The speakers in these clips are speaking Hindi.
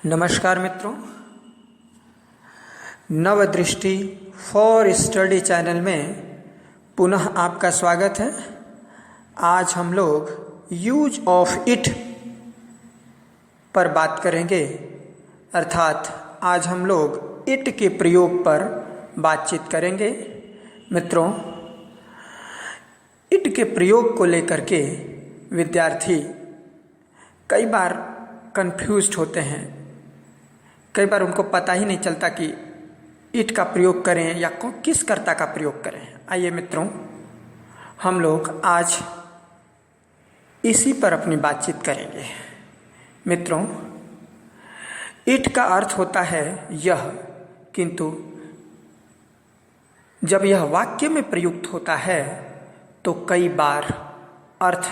नमस्कार मित्रों, नवदृष्टि फॉर स्टडी चैनल में पुनः आपका स्वागत है। आज हम लोग यूज ऑफ इट पर बात करेंगे, अर्थात आज हम लोग इट के प्रयोग पर बातचीत करेंगे। मित्रों, इट के प्रयोग को लेकर के विद्यार्थी कई बार कंफ्यूज्ड होते हैं। कई बार उनको पता ही नहीं चलता कि इट का प्रयोग करें या किस कर्ता का प्रयोग करें। आइए मित्रों, हम लोग आज इसी पर अपनी बातचीत करेंगे। मित्रों, इट का अर्थ होता है यह, किंतु जब यह वाक्य में प्रयुक्त होता है तो कई बार अर्थ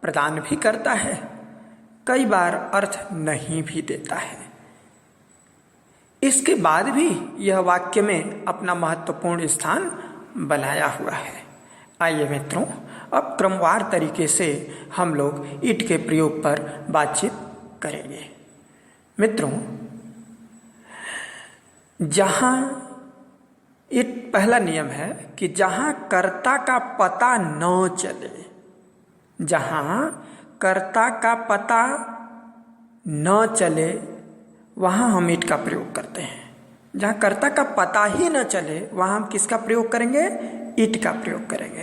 प्रदान भी करता है, कई बार अर्थ नहीं भी देता है। इसके बाद भी यह वाक्य में अपना महत्वपूर्ण स्थान बनाया हुआ है। आइए मित्रों, अब क्रमवार तरीके से हम लोग इट के प्रयोग पर बातचीत करेंगे। मित्रों, जहां इट पहला नियम है कि जहां कर्ता का पता न चले, जहां कर्ता का पता न चले वहां हम इट का प्रयोग करते हैं। जहां कर्ता का पता ही न चले वहां हम किसका प्रयोग करेंगे? इट का प्रयोग करेंगे।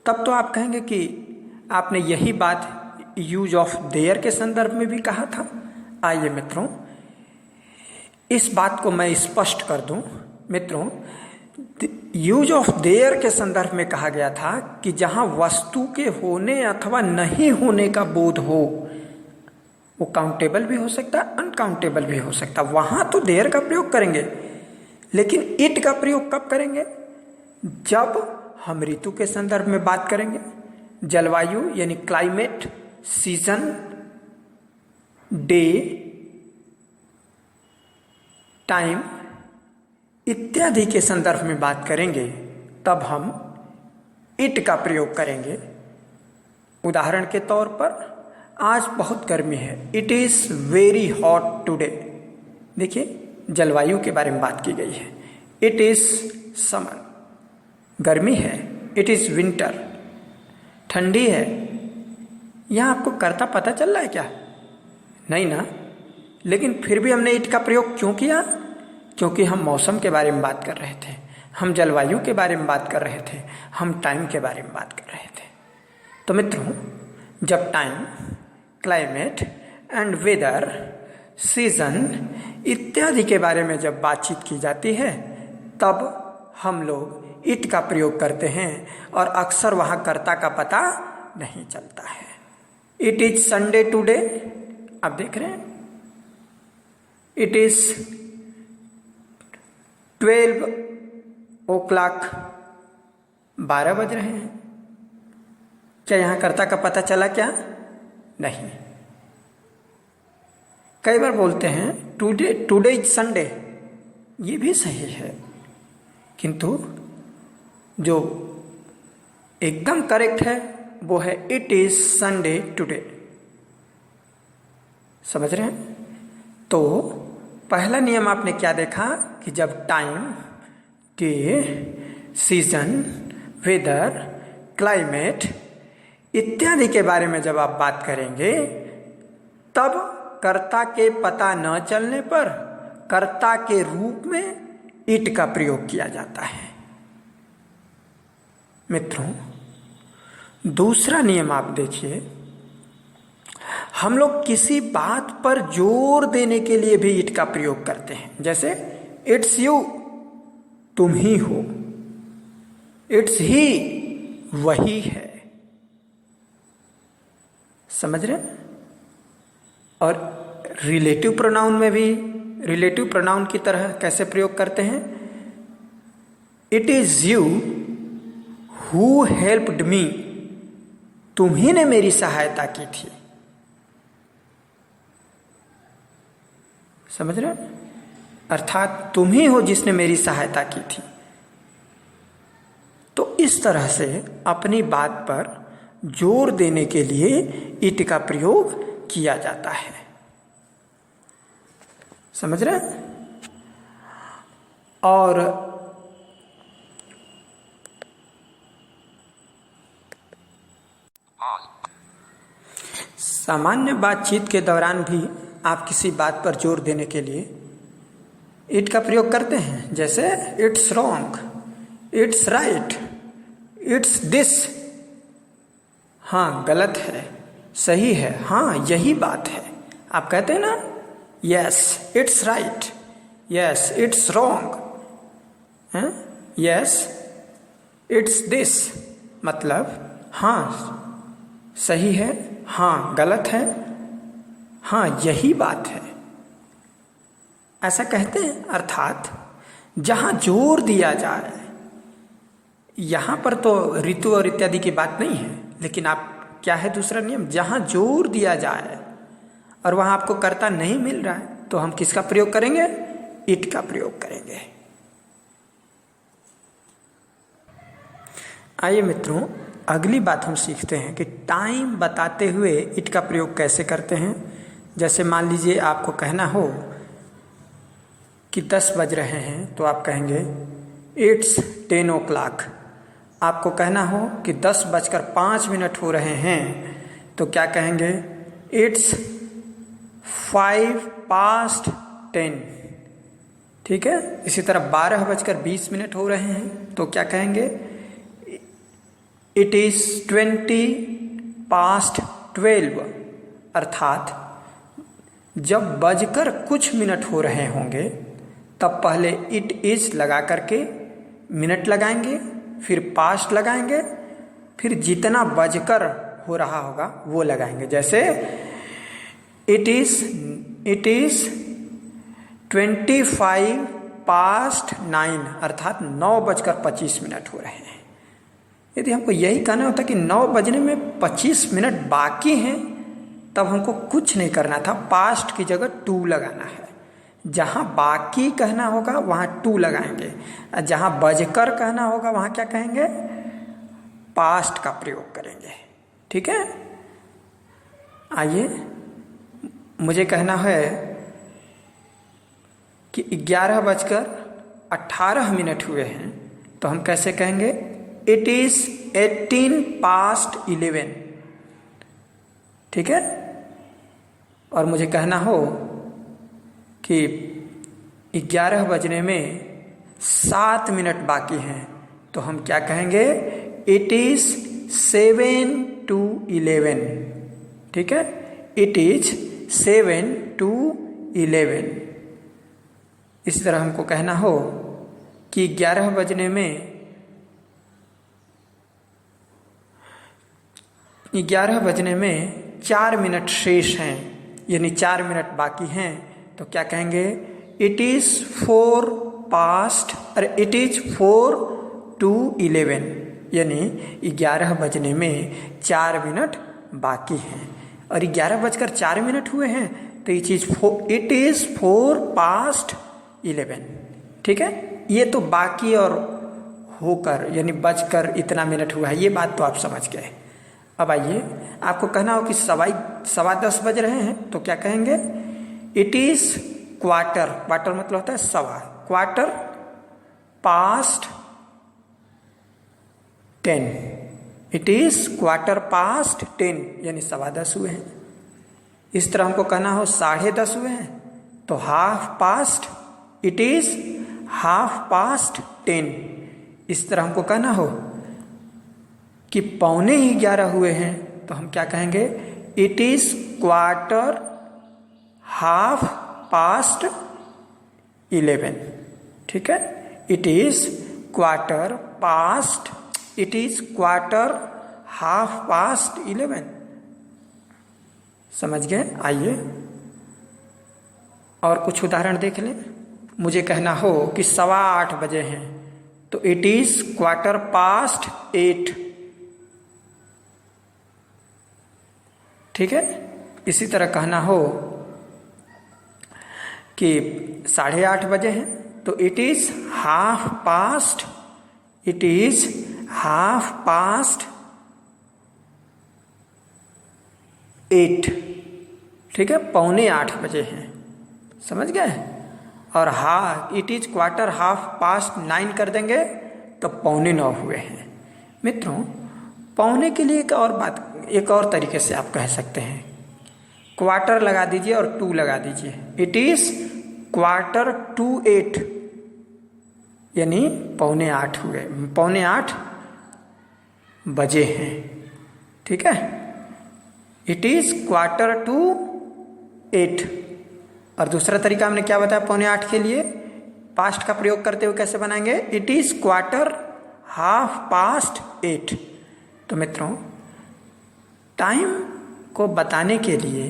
तब तो आप कहेंगे कि आपने यही बात यूज ऑफ देयर के संदर्भ में भी कहा था। आइए मित्रों, इस बात को मैं स्पष्ट कर दूं। मित्रों, यूज ऑफ देयर के संदर्भ में कहा गया था कि जहां वस्तु के होने अथवा नहीं होने का बोध हो, वो काउंटेबल भी हो सकता है, अनकाउंटेबल भी हो सकता है, वहां तो देयर का प्रयोग करेंगे। लेकिन इट का प्रयोग कब करेंगे? जब हम ऋतु के संदर्भ में बात करेंगे, जलवायु यानी क्लाइमेट, सीजन, डे, टाइम इत्यादि के संदर्भ में बात करेंगे, तब हम इट का प्रयोग करेंगे। उदाहरण के तौर पर, आज बहुत गर्मी है, it is very hot today. देखिए, जलवायु के बारे में बात की गई है। इट इज समर, गर्मी है। इट इज विंटर, ठंडी है। यहां आपको कर्ता पता चल रहा है क्या? नहीं ना। लेकिन फिर भी हमने इट का प्रयोग क्यों किया? क्योंकि हम मौसम के बारे में बात कर रहे थे, हम जलवायु के बारे में बात कर रहे थे, हम टाइम के बारे में बात कर रहे थे। तो मित्रों, जब time, climate and weather, season इत्यादि के बारे में जब बातचीत की जाती है, तब हम लोग इट का प्रयोग करते हैं और अक्सर वहां कर्ता का पता नहीं चलता है। इट इज संडे टुडे, आप देख रहे हैं, इट इज 12 o'clock, 12 बज रहे हैं। क्या यहां कर्ता का पता चला क्या? नहीं। कई बार बोलते हैं टुडे इज संडे, ये भी सही है, किंतु जो एकदम करेक्ट है वो है इट इज संडे टुडे। समझ रहे हैं? तो पहला नियम आपने क्या देखा कि जब time, day, season, weather, climate इत्यादि के बारे में जब आप बात करेंगे, तब कर्ता के पता न चलने पर कर्ता के रूप में इट का प्रयोग किया जाता है। मित्रों, दूसरा नियम आप देखिए, हम लोग किसी बात पर जोर देने के लिए भी इट का प्रयोग करते हैं। जैसे इट्स यू, तुम ही हो। इट्स ही, वही है। समझ रहे हैं? और रिलेटिव प्रोनाउन में भी रिलेटिव प्रोनाउन की तरह कैसे प्रयोग करते हैं? It is you who helped me, तुम ही ने मेरी सहायता की थी। समझ रहे हैं? अर्थात तुम ही हो जिसने मेरी सहायता की थी। तो इस तरह से अपनी बात पर जोर देने के लिए इट का प्रयोग किया जाता है। समझ रहे हैं? और सामान्य बातचीत के दौरान भी आप किसी बात पर जोर देने के लिए इट का प्रयोग करते हैं, जैसे it's wrong, it's right, it's this. हाँ गलत है, सही है, हाँ यही बात है। आप कहते हैं ना, yes it's right, yes it's wrong, yes it's this. मतलब हाँ सही है, हाँ गलत है, हाँ यही बात है, ऐसा कहते हैं। अर्थात जहां जोर दिया जाए, यहां पर तो ऋतु और इत्यादि की बात नहीं है, लेकिन आप क्या है दूसरा नियम, जहां जोर दिया जाए और वहां आपको कर्ता नहीं मिल रहा है तो हम किसका प्रयोग करेंगे? इट का प्रयोग करेंगे। आइए मित्रों, अगली बात हम सीखते हैं कि टाइम बताते हुए इट का प्रयोग कैसे करते हैं। जैसे मान लीजिए आपको कहना हो कि 10 बज रहे हैं, तो आप कहेंगे इट्स 10 o'clock। आपको कहना हो कि 10:05 हो रहे हैं, तो क्या कहेंगे? It's 5 past 10। ठीक है। इसी तरह 12:20 हो रहे हैं, तो क्या कहेंगे? It is 20 past 12। अर्थात जब बजकर कुछ मिनट हो रहे होंगे तब पहले इट इज लगा करके मिनट लगाएंगे, फिर पास्ट लगाएंगे, फिर जितना बजकर हो रहा होगा वो लगाएंगे। जैसे इट इज 25 past 9, अर्थात 9:25 हो रहे हैं। यदि हमको यही कहना होता कि 9 बजने में 25 मिनट बाकी हैं, तब हमको कुछ नहीं करना था, पास्ट की जगह टू लगाना है। जहां बाकी कहना होगा वहां टू लगाएंगे, जहां बजकर कहना होगा वहां क्या कहेंगे? पास्ट का प्रयोग करेंगे। ठीक है। आइए, मुझे कहना है कि 11:18 हुए हैं, तो हम कैसे कहेंगे? It is 18 past 11। ठीक है। और मुझे कहना हो कि 11 बजने में 7 मिनट बाकी हैं, तो हम क्या कहेंगे? It is 7 to 11। ठीक है। It is 7 to 11। इसी तरह हमको कहना हो कि 11 बजने में 4 मिनट शेष हैं, यानी 4 मिनट बाकी हैं, तो क्या कहेंगे? इट इज 4 to 11, यानी 11 बजने में 4 मिनट बाकी हैं। और 11:04 हुए हैं, तो इट इज 4 past 11। ठीक है। ये तो बाकी और होकर यानी बजकर इतना मिनट हुआ है, ये बात तो आप समझ गए। अब आइए, आपको कहना हो कि 10:15 बज रहे हैं, तो क्या कहेंगे? इट इज क्वार्टर मतलब होता है सवा, quarter past 10। It is quarter past 10, यानी 10:15 हुए हैं। इस तरह हमको कहना हो 10:30 हुए हैं, तो half past, it is half past 10। इस तरह हमको कहना हो कि 11:15 हुए हैं, तो हम क्या कहेंगे? It is quarter half past 11। ठीक है। It is quarter half past 11। समझ गए? आइए और कुछ उदाहरण देख लें। मुझे कहना हो कि 8:15 बजे हैं, तो इट इज क्वार्टर past 8। ठीक है। इसी तरह कहना हो कि 8:30 बजे हैं, तो इट इज हाफ past 8। ठीक है। 7:45 बजे हैं, समझ गए। और it is quarter half past 9 कर देंगे तो 8:45 हुए हैं। मित्रों, पौने के लिए एक और तरीके से आप कह सकते हैं, क्वार्टर लगा दीजिए और 2 लगा दीजिए। इट इज क्वार्टर टू 8, यानी 7:45 हुए, 7:45 बजे हैं। ठीक है, इट इज क्वार्टर टू 8। और दूसरा तरीका हमने क्या बताया 7:45 के लिए पास्ट का प्रयोग करते हुए कैसे बनाएंगे, it is quarter half past 8। तो मित्रों, टाइम को बताने के लिए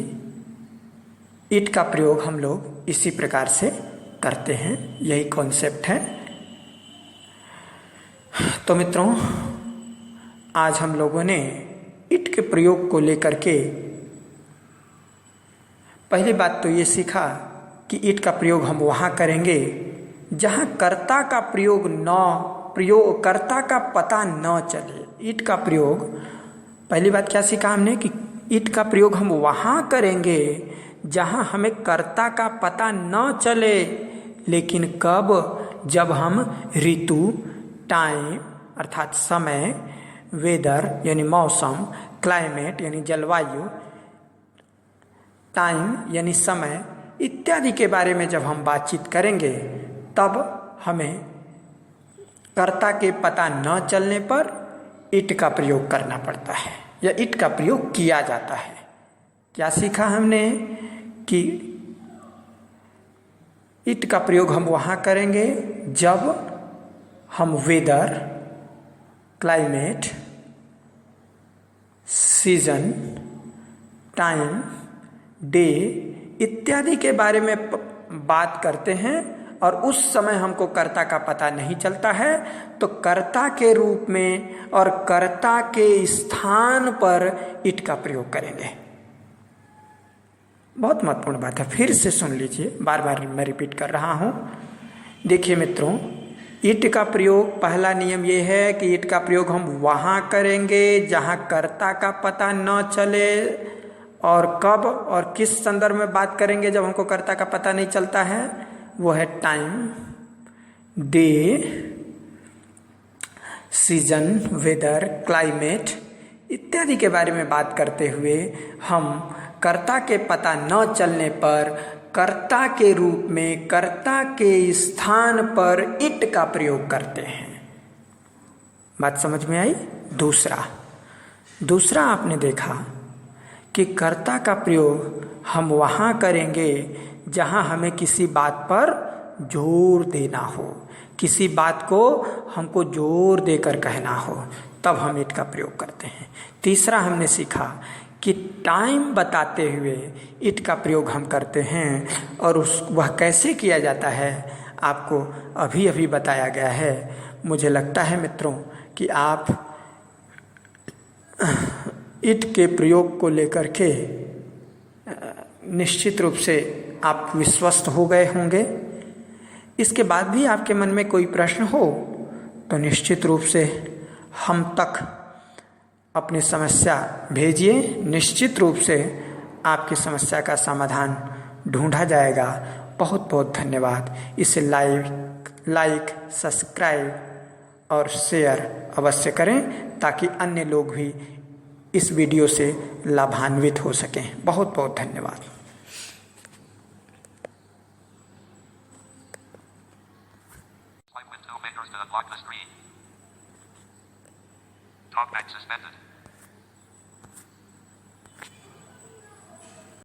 इट का प्रयोग हम लोग इसी प्रकार से करते हैं, यही कॉन्सेप्ट है। तो मित्रों, आज हम लोगों ने इट के प्रयोग को लेकर के पहली बात तो ये सीखा कि इट का प्रयोग हम वहां करेंगे जहां कर्ता का कर्ता का पता न चले। इट का प्रयोग, पहली बात क्या सीखा हमने कि इट का प्रयोग हम वहां करेंगे जहां हमें कर्ता का पता न चले, लेकिन कब, जब हम ऋतु, टाइम अर्थात समय, वेदर यानी मौसम, क्लाइमेट यानी जलवायु, टाइम यानी समय इत्यादि के बारे में जब हम बातचीत करेंगे, तब हमें कर्ता के पता न चलने पर इट का प्रयोग करना पड़ता है या इट का प्रयोग किया जाता है। क्या सीखा हमने कि इट का प्रयोग हम वहां करेंगे जब हम weather, climate, season, time, day इत्यादि के बारे में बात करते हैं और उस समय हमको कर्ता का पता नहीं चलता है, तो कर्ता के रूप में और कर्ता के स्थान पर इट का प्रयोग करेंगे। बहुत महत्वपूर्ण बात है, फिर से सुन लीजिए, बार बार मैं रिपीट कर रहा हूं। देखिए मित्रों, इट का प्रयोग, पहला नियम यह है कि इट का प्रयोग हम वहां करेंगे जहां कर्ता का पता न चले। और कब और किस संदर्भ में बात करेंगे जब हमको कर्ता का पता नहीं चलता है, वो है time, day, season, weather, climate इत्यादि के बारे में बात करते हुए हम कर्ता के पता न चलने पर कर्ता के रूप में, कर्ता के स्थान पर इट का प्रयोग करते हैं। बात समझ में आई। दूसरा आपने देखा कि कर्ता का प्रयोग हम वहां करेंगे जहां हमें किसी बात पर जोर देना हो, किसी बात को हमको जोर देकर कहना हो, तब हम इट का प्रयोग करते हैं। तीसरा हमने सीखा कि टाइम बताते हुए इट का प्रयोग हम करते हैं, और वह कैसे किया जाता है आपको अभी अभी बताया गया है। मुझे लगता है मित्रों कि आप इट के प्रयोग को लेकर के निश्चित रूप से आप विश्वस्त हो गए होंगे। इसके बाद भी आपके मन में कोई प्रश्न हो तो निश्चित रूप से हम तक अपनी समस्या भेजिए, निश्चित रूप से आपकी समस्या का समाधान ढूंढा जाएगा। बहुत बहुत धन्यवाद। इसे लाइक, सब्सक्राइब और शेयर अवश्य करें ताकि अन्य लोग भी इस वीडियो से लाभान्वित हो सकें। बहुत बहुत धन्यवाद। Talkback suspended.